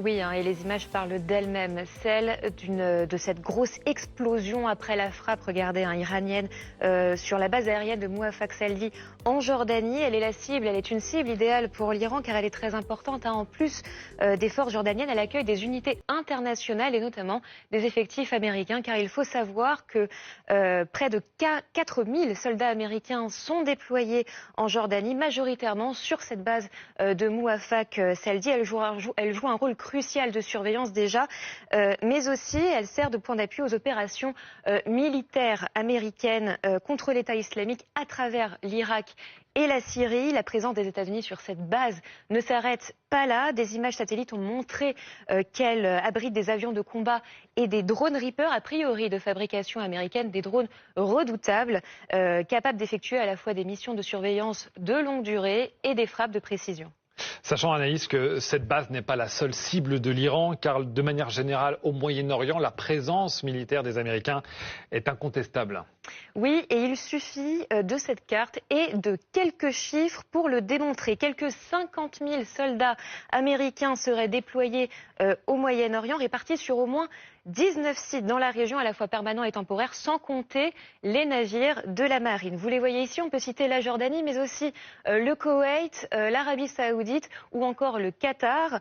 Oui, et les images parlent d'elles-mêmes. Celle de cette grosse explosion après la frappe, regardez, iranienne, sur la base aérienne de Mouafaq Saldi en Jordanie. Elle est la cible, elle est une cible idéale pour l'Iran car elle est très importante. En plus des forces jordaniennes, elle accueille des unités internationales et notamment des effectifs américains car il faut savoir que près de 4000 soldats américains sont déployés en Jordanie, majoritairement sur cette base de Mouafaq Saldi. Elle joue un rôle cruciale de surveillance déjà, mais aussi elle sert de point d'appui aux opérations militaires américaines contre l'État islamique à travers l'Irak et la Syrie. La présence des États-Unis sur cette base ne s'arrête pas là. Des images satellites ont montré qu'elle abrite des avions de combat et des drones Reaper, a priori de fabrication américaine, des drones redoutables, capables d'effectuer à la fois des missions de surveillance de longue durée et des frappes de précision. Sachant, Anaïs, que cette base n'est pas la seule cible de l'Iran, car de manière générale, au Moyen-Orient, la présence militaire des Américains est incontestable. Oui, et il suffit de cette carte et de quelques chiffres pour le démontrer. Quelques 50 000 soldats américains seraient déployés au Moyen-Orient, répartis sur au moins 19 sites dans la région, à la fois permanents et temporaires, sans compter les navires de la marine. Vous les voyez ici, on peut citer la Jordanie, mais aussi le Koweït, l'Arabie Saoudite ou encore le Qatar.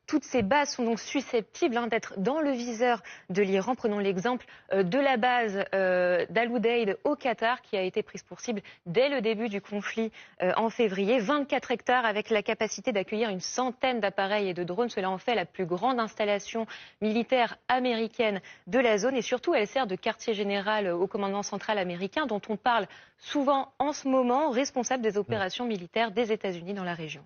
Toutes ces bases sont donc susceptibles d'être dans le viseur de l'Iran. Prenons l'exemple de la base d'Al Udeid au Qatar, qui a été prise pour cible dès le début du conflit en février. 24 hectares avec la capacité d'accueillir une centaine d'appareils et de drones. Cela en fait la plus grande installation militaire américaine de la zone et surtout elle sert de quartier général au commandement central américain dont on parle souvent en ce moment, responsable des opérations militaires des États-Unis dans la région.